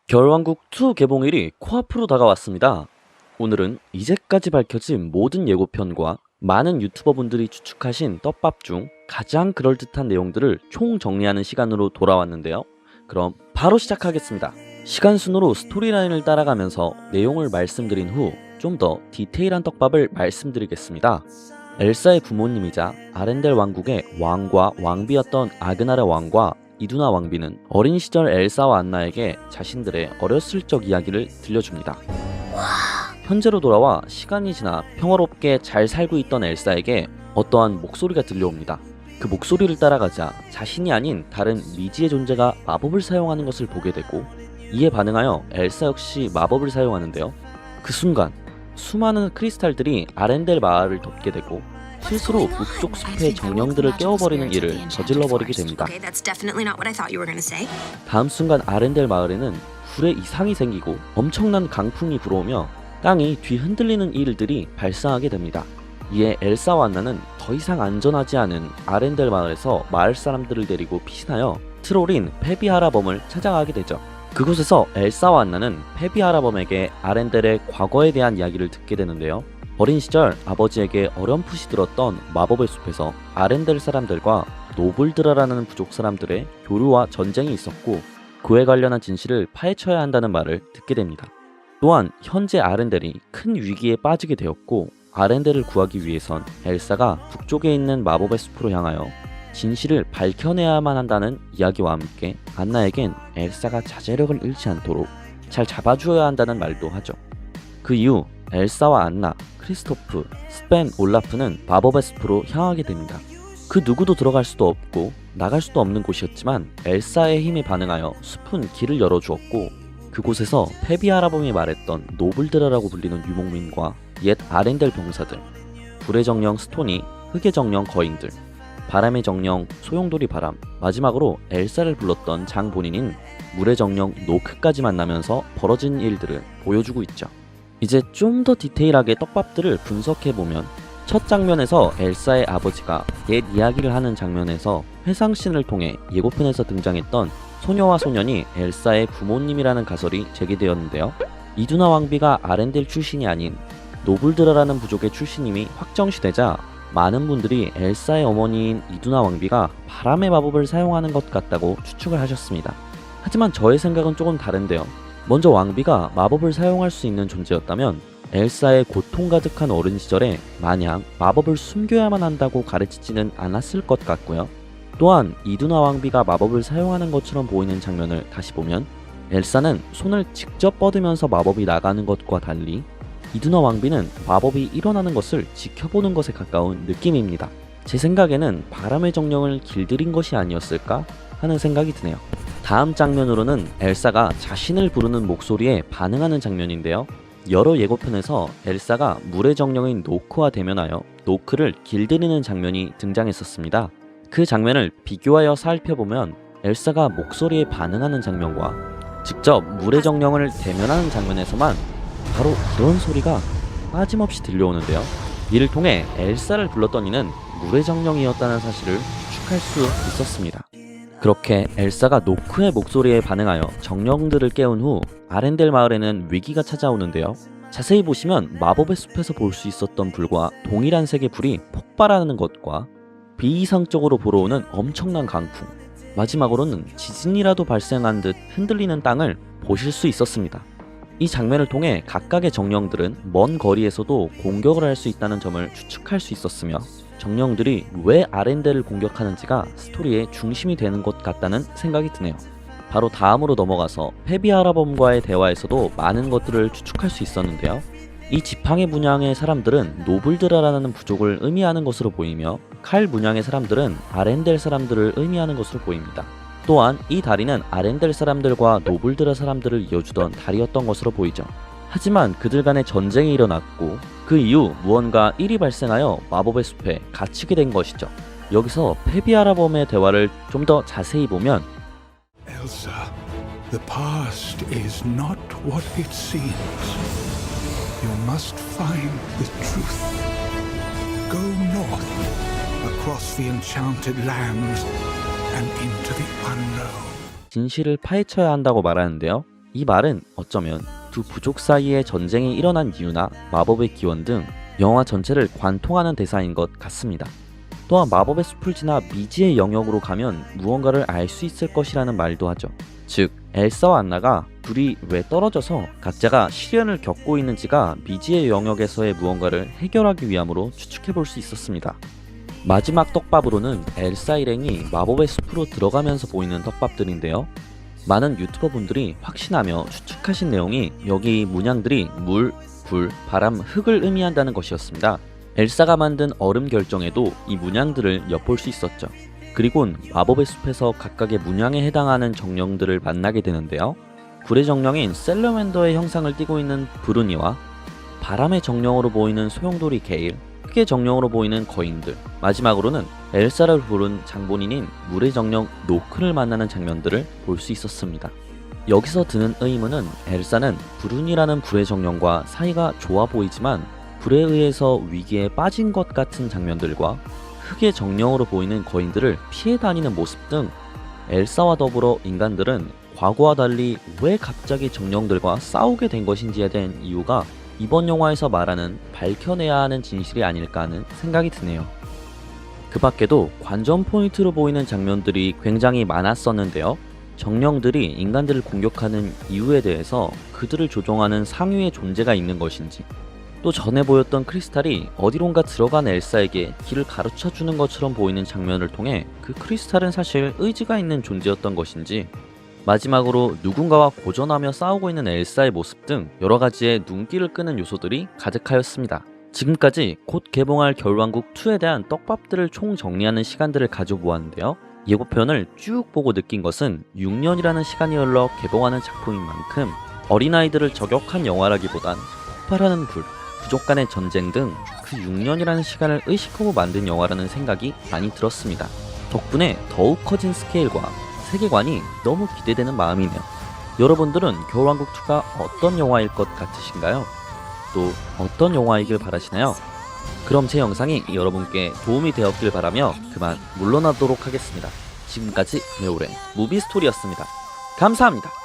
겨울왕국 2 개봉일이 코앞으로 다가왔습니다. 오늘은 이제까지 밝혀진 모든 예고편과 많은 유튜버분들이 추측하신 떡밥 중 가장 그럴듯한 내용들을 총정리하는 시간으로 돌아왔는데요. 그럼 바로 시작하겠습니다. 시간순으로 스토리라인을 따라가면서 내용을 말씀드린 후 좀 더 디테일한 떡밥을 말씀드리겠습니다. 엘사의 부모님이자 아렌델 왕국의 왕과 왕비였던 아그나르 왕과 이두나 왕비는 어린 시절 엘사와 안나에게 자신들의 어렸을 적 이야기를 들려줍니다. 현재로 돌아와 시간이 지나 평화롭게 잘 살고 있던 엘사에게 어떠한 목소리가 들려옵니다. 그 목소리를 따라가자 자신이 아닌 다른 미지의 존재가 마법을 사용하는 것을 보게 되고, 이에 반응하여 엘사 역시 마법을 사용하는데요. 그 순간 수많은 크리스탈들이 아렌델 마을을 덮게 되고 실수로 북쪽 숲의 정령들을 깨워버리는 일을 저질러버리게 됩니다. 다음 순간 아렌델 마을에는 불에 이상이 생기고 엄청난 강풍이 불어오며 땅이 뒤흔들리는 일들이 발생하게 됩니다. 이에 엘사와 안나는 더 이상 안전하지 않은 아렌델 마을에서 마을 사람들을 데리고 피신하여 트롤인 페비하라범을 찾아가게 되죠. 그곳에서 엘사와 안나는 페비하라범에게 아렌델의 과거에 대한 이야기를 듣게 되는데요. 어린 시절 아버지에게 어렴풋이 들었던 마법의 숲에서 아렌델 사람들과 노블드라라는 부족 사람들의 교류와 전쟁이 있었고, 그에 관련한 진실을 파헤쳐야 한다는 말을 듣게 됩니다. 또한 현재 아렌델이 큰 위기에 빠지게 되었고, 아렌델을 구하기 위해선 엘사가 북쪽에 있는 마법의 숲으로 향하여 진실을 밝혀내야만 한다는 이야기와 함께 안나에겐 엘사가 자제력을 잃지 않도록 잘 잡아주어야 한다는 말도 하죠. 그 이후 엘사와 안나, 크리스토프, 스펜, 올라프는 마법의 숲으로 향하게 됩니다. 그 누구도 들어갈 수도 없고 나갈 수도 없는 곳이었지만 엘사의 힘에 반응하여 숲은 길을 열어주었고, 그곳에서 페비하라범이 말했던 노블드라라고 불리는 유목민과 옛 아렌델 병사들, 불의 정령 스토니, 흑의 정령 거인들, 바람의 정령 소용돌이 바람, 마지막으로 엘사를 불렀던 장 본인인 물의 정령 노크까지 만나면서 벌어진 일들을 보여주고 있죠. 이제 좀 더 디테일하게 떡밥들을 분석해보면, 첫 장면에서 엘사의 아버지가 옛 이야기를 하는 장면에서 회상씬을 통해 예고편에서 등장했던 소녀와 소년이 엘사의 부모님이라는 가설이 제기되었는데요. 이두나 왕비가 아렌델 출신이 아닌 노블드라라는 부족의 출신임이 확정시되자 많은 분들이 엘사의 어머니인 이두나 왕비가 바람의 마법을 사용하는 것 같다고 추측을 하셨습니다. 하지만 저의 생각은 조금 다른데요. 먼저 왕비가 마법을 사용할 수 있는 존재였다면 엘사의 고통 가득한 어린 시절에 마냥 마법을 숨겨야만 한다고 가르치지는 않았을 것 같고요. 또한 이두나 왕비가 마법을 사용하는 것처럼 보이는 장면을 다시 보면 엘사는 손을 직접 뻗으면서 마법이 나가는 것과 달리 이두나 왕비는 마법이 일어나는 것을 지켜보는 것에 가까운 느낌입니다. 제 생각에는 바람의 정령을 길들인 것이 아니었을까 하는 생각이 드네요. 다음 장면으로는 엘사가 자신을 부르는 목소리에 반응하는 장면인데요. 여러 예고편에서 엘사가 물의 정령인 노크와 대면하여 노크를 길들이는 장면이 등장했었습니다. 그 장면을 비교하여 살펴보면 엘사가 목소리에 반응하는 장면과 직접 물의 정령을 대면하는 장면에서만 바로 이런 소리가 빠짐없이 들려오는데요. 이를 통해 엘사를 불렀던 이는 물의 정령이었다는 사실을 추측할 수 있었습니다. 그렇게 엘사가 노크의 목소리에 반응하여 정령들을 깨운 후 아렌델 마을에는 위기가 찾아오는데요. 자세히 보시면 마법의 숲에서 볼 수 있었던 불과 동일한 색의 불이 폭발하는 것과 비이상적으로 불어오는 엄청난 강풍, 마지막으로는 지진이라도 발생한 듯 흔들리는 땅을 보실 수 있었습니다. 이 장면을 통해 각각의 정령들은 먼 거리에서도 공격을 할 수 있다는 점을 추측할 수 있었으며, 정령들이 왜 아렌델을 공격하는지가 스토리의 중심이 되는 것 같다는 생각이 드네요. 바로 다음으로 넘어가서 페비하라범과의 대화에서도 많은 것들을 추측할 수 있었는데요. 이 지팡이 문양의 사람들은 노블드라라는 부족을 의미하는 것으로 보이며, 칼 문양의 사람들은 아렌델 사람들을 의미하는 것으로 보입니다. 또한 이 다리는 아렌델 사람들과 노블드라 사람들을 이어주던 다리였던 것으로 보이죠. 하지만 그들 간의 전쟁이 일어났고 그 이후 무언가 일이 발생하여 마법의 숲에 갇히게 된 것이죠. 여기서 페비하라범의 대화를 좀 더 자세히 보면, Elsa, the past is not what it seems. You must find the truth. Go north, across the enchanted lands, and into the unknown. 진실을 파헤쳐야 한다고 말하는데요. 이 말은 어쩌면 두 부족 사이의 전쟁이 일어난 이유나 마법의 기원 등 영화 전체를 관통하는 대사인 것 같습니다. 또한 마법의 숲을 지나 미지의 영역으로 가면 무언가를 알 수 있을 것이라는 말도 하죠. 즉, 엘사와 안나가 둘이 왜 떨어져서 각자가 시련을 겪고 있는지가 미지의 영역에서의 무언가를 해결하기 위함으로 추측해 볼 수 있었습니다. 마지막 떡밥으로는 엘사 일행이 마법의 숲으로 들어가면서 보이는 떡밥들인데요. 많은 유튜버 분들이 확신하며 추측하신 내용이 여기 문양들이 물, 불, 바람, 흙을 의미한다는 것이었습니다. 엘사가 만든 얼음 결정에도 이 문양들을 엿볼 수 있었죠. 그리곤 마법의 숲에서 각각의 문양에 해당하는 정령들을 만나게 되는데요. 불의 정령인 셀러맨더의 형상을 띠고 있는 브루니와 바람의 정령으로 보이는 소용돌이 게일, 흙의 정령으로 보이는 거인들, 마지막으로는 엘사를 부른 장본인인 물의 정령 노크를 만나는 장면들을 볼 수 있었습니다. 여기서 드는 의문은 엘사는 브룬이라는 불의 정령과 사이가 좋아 보이지만 불에 의해서 위기에 빠진 것 같은 장면들과 흙의 정령으로 보이는 거인들을 피해 다니는 모습 등 엘사와 더불어 인간들은 과거와 달리 왜 갑자기 정령들과 싸우게 된 것인지에 대한 이유가 이번 영화에서 말하는 밝혀내야 하는 진실이 아닐까 하는 생각이 드네요. 그 밖에도 관전 포인트로 보이는 장면들이 굉장히 많았었는데요. 정령들이 인간들을 공격하는 이유에 대해서 그들을 조종하는 상위의 존재가 있는 것인지, 또 전에 보였던 크리스탈이 어디론가 들어간 엘사에게 길을 가르쳐주는 것처럼 보이는 장면을 통해 그 크리스탈은 사실 의지가 있는 존재였던 것인지, 마지막으로 누군가와 고전하며 싸우고 있는 엘사의 모습 등 여러가지의 눈길을 끄는 요소들이 가득하였습니다. 지금까지 곧 개봉할 겨울왕국2에 대한 떡밥들을 총 정리하는 시간들을 가져보았는데요. 예고편을 쭉 보고 느낀 것은 6년이라는 시간이 흘러 개봉하는 작품인 만큼 어린아이들을 저격한 영화라기보단 폭발하는 불, 부족 간의 전쟁 등 그 6년이라는 시간을 의식하고 만든 영화라는 생각이 많이 들었습니다. 덕분에 더욱 커진 스케일과 세계관이 너무 기대되는 마음이네요. 여러분들은 겨울왕국2가 어떤 영화일 것 같으신가요? 또 어떤 영화이길 바라시나요? 그럼 제 영상이 여러분께 도움이 되었길 바라며 그만 물러나도록 하겠습니다. 지금까지 네오렌 무비스토리였습니다. 감사합니다.